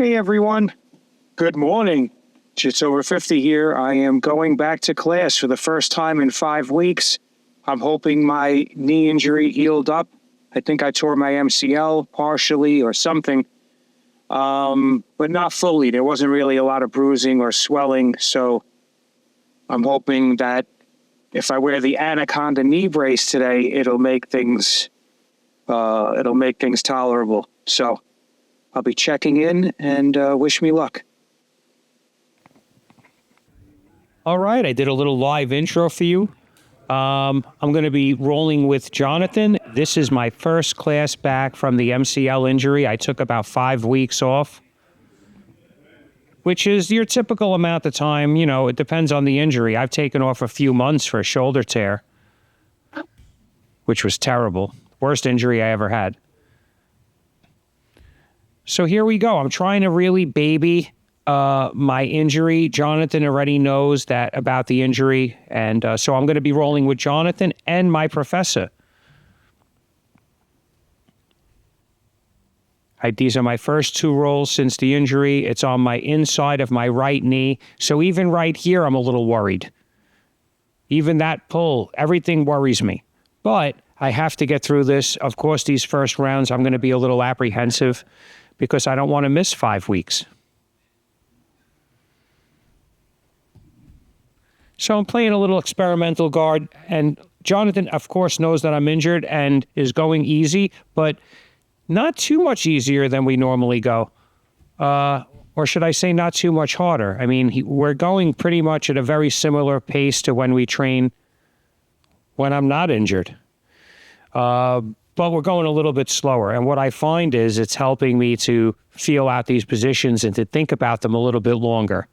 Hey everyone, good morning. Jits over 50 here. I am going back to class for the first time in 5 weeks. I'm hoping my knee injury healed up. I think I tore my MCL partially or something, but not fully. There wasn't really a lot of bruising or swelling, so I'm hoping that if I wear the Anaconda knee brace today, it'll make things tolerable. So I'll be checking in and wish me luck. All right, I did a little live intro for you. I'm going to be rolling with Jonathan. This is my first class back from the MCL injury. I took about 5 weeks off, which is your typical amount of time. You know, it depends on the injury. I've taken off a few months for a shoulder tear, which was terrible. Worst injury I ever had. So here we go. I'm trying to really baby my injury. Jonathan already knows that about the injury, and so I'm going to be rolling with Jonathan and my professor. These are my first 2 rolls since the injury. It's on my inside of my right knee, so even right here I'm a little worried. Even that pull, everything worries me. But I have to get through this. Of course, these first rounds I'm going to be a little apprehensive because I don't want to miss 5 weeks. So I'm playing a little experimental guard, and Jonathan, of course, knows that I'm injured and is going easy, but not too much easier than we normally go. Or should I say not too much harder? I mean, we're going pretty much at a very similar pace to when we train when I'm not injured. But we're going a little bit slower. And what I find is it's helping me to feel out these positions and to think about them a little bit longer.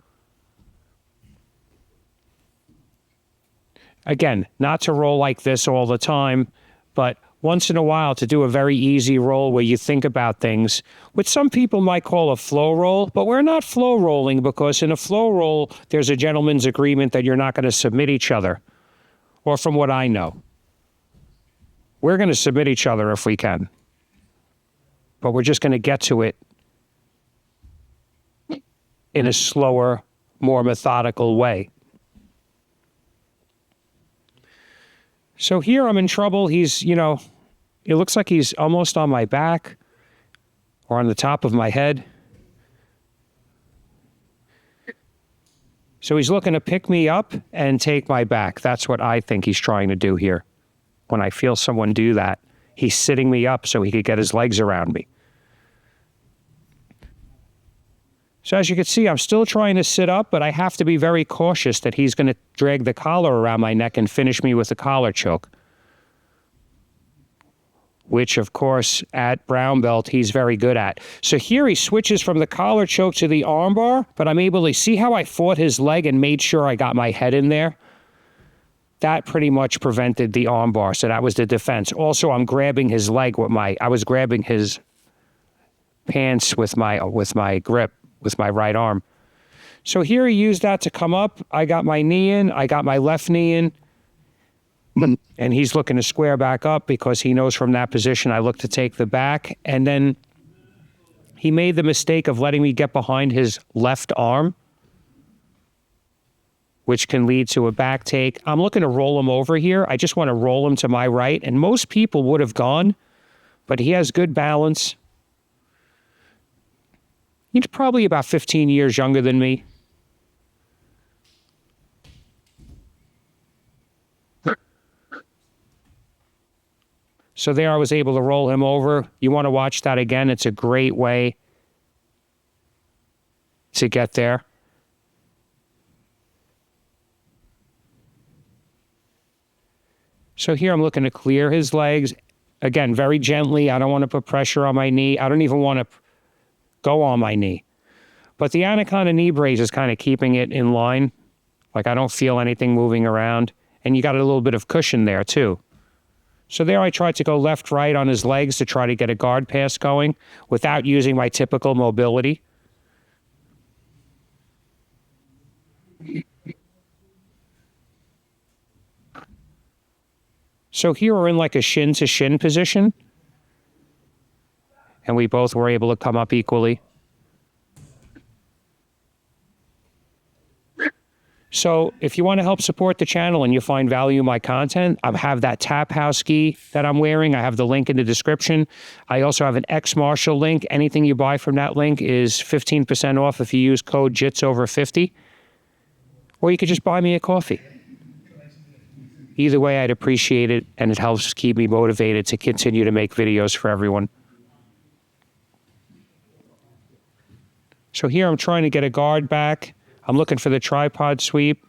Again, not to roll like this all the time, but once in a while to do a very easy roll where you think about things, which some people might call a flow roll, but we're not flow rolling because in a flow roll, there's a gentleman's agreement that you're not going to submit each other, or from what I know. We're going to submit each other if we can, but we're just going to get to it in a slower, more methodical way. So here I'm in trouble. He's, it looks like he's almost on my back or on the top of my head. So he's looking to pick me up and take my back. That's what I think he's trying to do here. When I feel someone do that, he's sitting me up so he could get his legs around me. So as you can see, I'm still trying to sit up, but I have to be very cautious that he's going to drag the collar around my neck and finish me with a collar choke. Which, of course, at brown belt, he's very good at. So here he switches from the collar choke to the armbar, but I'm able to see how I fought his leg and made sure I got my head in there. That pretty much prevented the armbar, so that was the defense. Also, I'm grabbing his leg I was grabbing his pants with my grip, with my right arm. So here he used that to come up. I got my knee in, I got my left knee in, and he's looking to square back up because he knows from that position I look to take the back. And then he made the mistake of letting me get behind his left arm, which can lead to a back take. I'm looking to roll him over here. I just want to roll him to my right, and most people would have gone, but he has good balance. He's probably about 15 years younger than me. So there I was able to roll him over. You want to watch that again. It's a great way to get there. So here I'm looking to clear his legs. Again, very gently. I don't want to put pressure on my knee. I don't even want to go on my knee. But the Anaconda knee brace is kind of keeping it in line. Like I don't feel anything moving around. And you got a little bit of cushion there too. So there I tried to go left, right on his legs to try to get a guard pass going without using my typical mobility. So here we're in like a shin-to-shin position. And we both were able to come up equally. So if you want to help support the channel and you find value in my content, I have that Taphouz Gi that I'm wearing. I have the link in the description. I also have an Xmartial link. Anything you buy from that link is 15% off if you use code Jits over 50. Or you could just buy me a coffee. Either way, I'd appreciate it, and it helps keep me motivated to continue to make videos for everyone. So here I'm trying to get a guard back. I'm looking for the tripod sweep.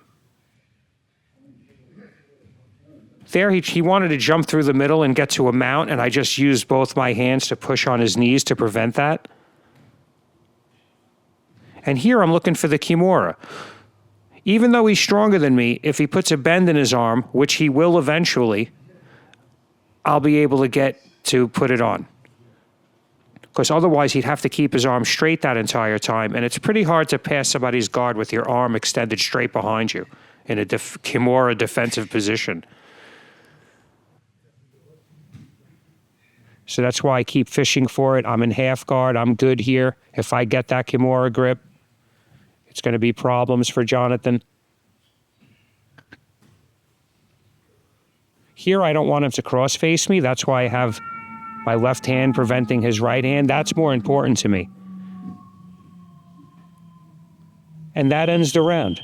There, he wanted to jump through the middle and get to a mount, and I just used both my hands to push on his knees to prevent that. And here I'm looking for the Kimura. Even though he's stronger than me, if he puts a bend in his arm, which he will eventually, I'll be able to get to put it on. Because otherwise he'd have to keep his arm straight that entire time, and it's pretty hard to pass somebody's guard with your arm extended straight behind you in a Kimura defensive position. So that's why I keep fishing for it. I'm in half guard. I'm good here. If I get that Kimura grip, it's going to be problems for Jonathan. Here I don't want him to cross-face me. That's why I have my left hand preventing his right hand. That's more important to me. And that ends the round.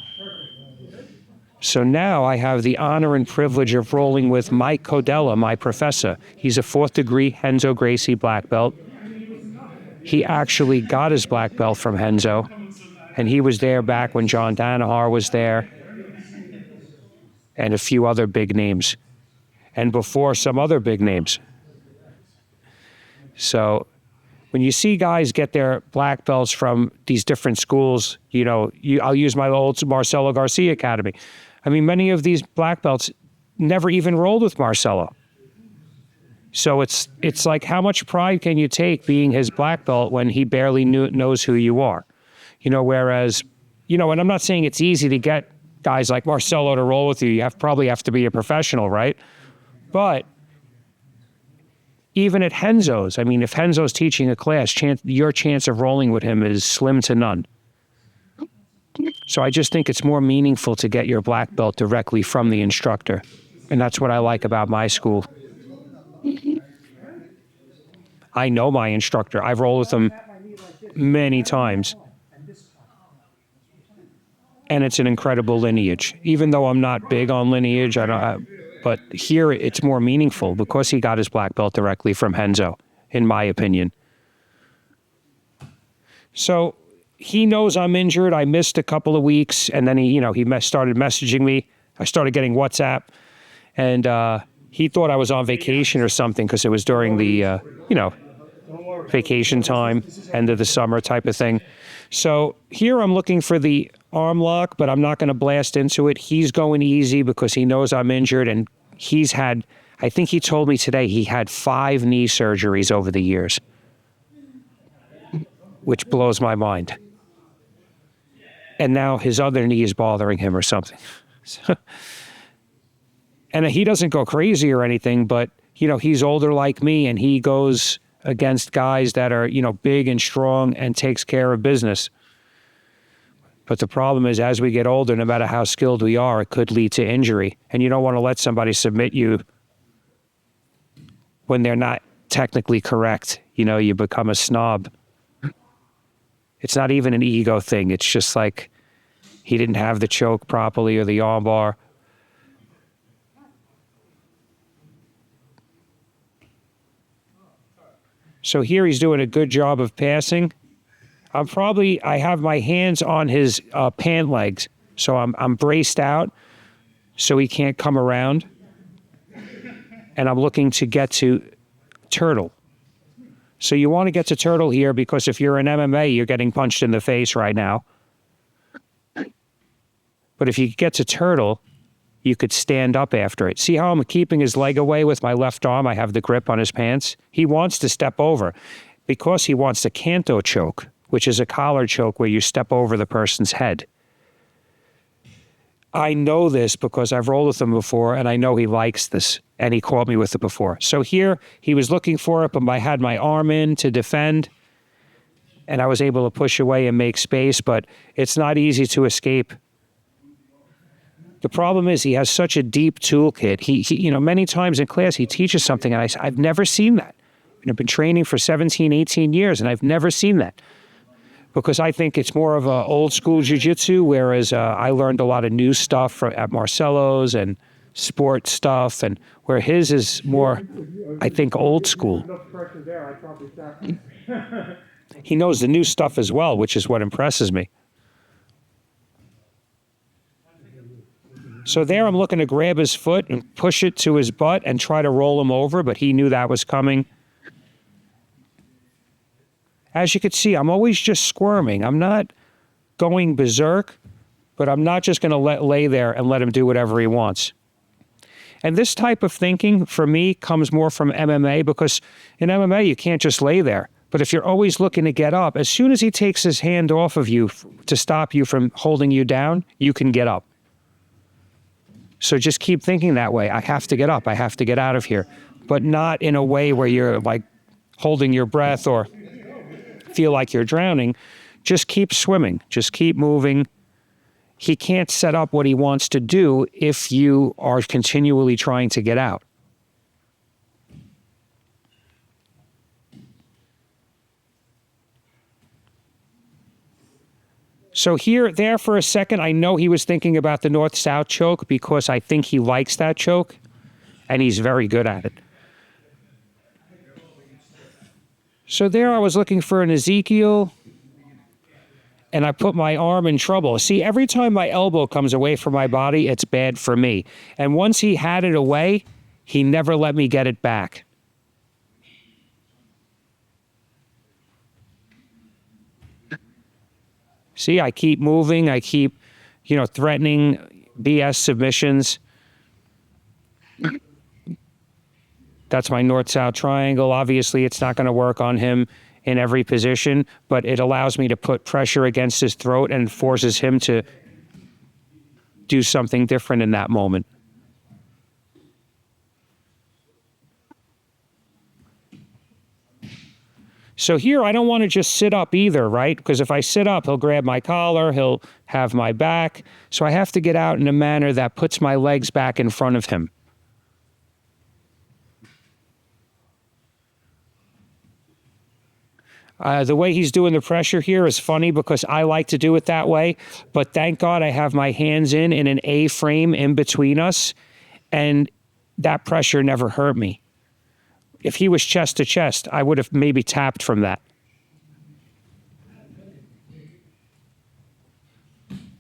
So now I have the honor and privilege of rolling with Mike Codella, my professor. He's a 4th degree Renzo Gracie black belt. He actually got his black belt from Renzo, and he was there back when John Danaher was there, and a few other big names, and before some other big names. So when you see guys get their black belts from these different schools, I'll use my old Marcelo Garcia Academy. I mean, many of these black belts never even rolled with Marcelo. So it's like, how much pride can you take being his black belt when he barely knows who you are? Whereas, and I'm not saying it's easy to get guys like Marcelo to roll with you. You probably have to be a professional, right? But even at Renzo's, I mean, if Renzo's teaching a class, your chance of rolling with him is slim to none. So I just think it's more meaningful to get your black belt directly from the instructor. And that's what I like about my school. I know my instructor. I've rolled with him many times. And it's an incredible lineage. Even though I'm not big on lineage, but here it's more meaningful because he got his black belt directly from Renzo, in my opinion. So he knows I'm injured. I missed a couple of weeks, and then he started messaging me. I started getting WhatsApp, and he thought I was on vacation or something because it was during the, vacation time, end of the summer type of thing. So here I'm looking for the arm lock, but I'm not going to blast into it. He's going easy because he knows I'm injured, and he's had, I think he told me today, he had 5 knee surgeries over the years, which blows my mind. And now his other knee is bothering him or something. And he doesn't go crazy or anything, but, he's older like me, and he goes against guys that are, big and strong and takes care of business. But the problem is, as we get older, no matter how skilled we are, it could lead to injury. And you don't want to let somebody submit you when they're not technically correct. You become a snob. It's not even an ego thing. It's just like he didn't have the choke properly or the armbar. So here he's doing a good job of passing. I have my hands on his pant legs, so I'm braced out so he can't come around. And I'm looking to get to turtle. So you want to get to turtle here because if you're in MMA, you're getting punched in the face right now. But if you get to turtle, you could stand up after it. See how I'm keeping his leg away with my left arm? I have the grip on his pants. He wants to step over because he wants the canto choke, which is a collar choke where you step over the person's head. I know this because I've rolled with him before, and I know he likes this, and he caught me with it before. So here, he was looking for it, but I had my arm in to defend, and I was able to push away and make space, but it's not easy to escape The problem is he has such a deep toolkit. He many times in class he teaches something and I've never seen that. And I've been training for 17, 18 years and I've never seen that. Because I think it's more of a old school jiu-jitsu, whereas I learned a lot of new stuff at Marcelo's and sport stuff, and where his is more, I think, old school. He knows the new stuff as well, which is what impresses me. So there I'm looking to grab his foot and push it to his butt and try to roll him over, but he knew that was coming. As you can see, I'm always just squirming. I'm not going berserk, but I'm not just going to lay there and let him do whatever he wants. And this type of thinking, for me, comes more from MMA, because in MMA, you can't just lay there. But if you're always looking to get up, as soon as he takes his hand off of you to stop you from holding you down, you can get up. So just keep thinking that way. I have to get up. I have to get out of here. But not in a way where you're like holding your breath or feel like you're drowning. Just keep swimming. Just keep moving. He can't set up what he wants to do if you are continually trying to get out. So there for a second, I know he was thinking about the north-south choke, because I think he likes that choke, and he's very good at it. So there I was looking for an Ezekiel, and I put my arm in trouble. See, every time my elbow comes away from my body, it's bad for me. And once he had it away, he never let me get it back. See, I keep moving. I keep, threatening BS submissions. That's my north-south triangle. Obviously, it's not going to work on him in every position, but it allows me to put pressure against his throat and forces him to do something different in that moment. So here, I don't want to just sit up either, right? Because if I sit up, he'll grab my collar, he'll have my back. So I have to get out in a manner that puts my legs back in front of him. The way he's doing the pressure here is funny, because I like to do it that way. But thank God I have my hands in an A frame in between us, and that pressure never hurt me. If he was chest to chest, I would have maybe tapped from that.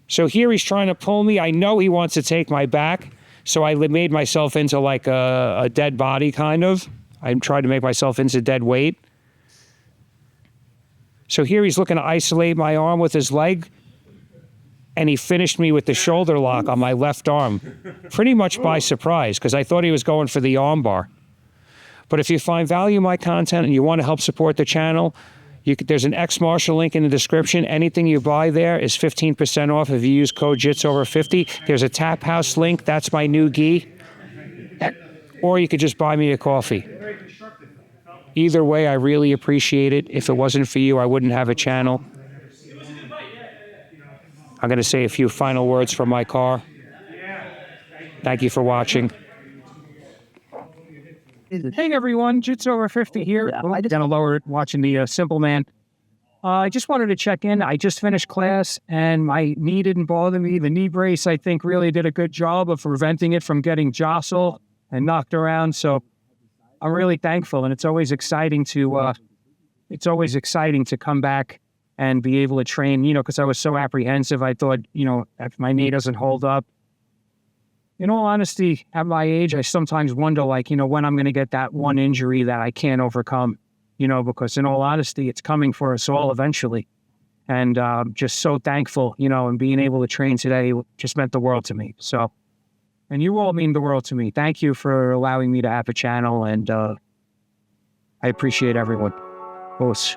So here he's trying to pull me. I know he wants to take my back, so I made myself into like a dead body, kind of. I tried to make myself into dead weight. So here he's looking to isolate my arm with his leg, and he finished me with the shoulder lock on my left arm, pretty much by surprise, because I thought he was going for the arm bar. But if you find value in my content and you want to help support the channel, there's an Xmartial link in the description. Anything you buy there is 15% off if you use code JITS50. There's a Taphouz link. That's my new gi. Or you could just buy me a coffee. Either way, I really appreciate it. If it wasn't for you, I wouldn't have a channel. I'm going to say a few final words from my car. Thank you for watching. Hey everyone, Jits over 50 here. I just down a lower watching the Simple Man. I just wanted to check in. I just finished class and my knee didn't bother me. The knee brace, I think, really did a good job of preventing it from getting jostled and knocked around. So I'm really thankful, and it's always exciting to come back and be able to train. Because I was so apprehensive. I thought, if my knee doesn't hold up. In all honesty, at my age, I sometimes wonder, when I'm going to get that one injury that I can't overcome, because in all honesty, it's coming for us all eventually. And just so thankful, and being able to train today just meant the world to me. So, and you all mean the world to me. Thank you for allowing me to have a channel, and I appreciate everyone. Os.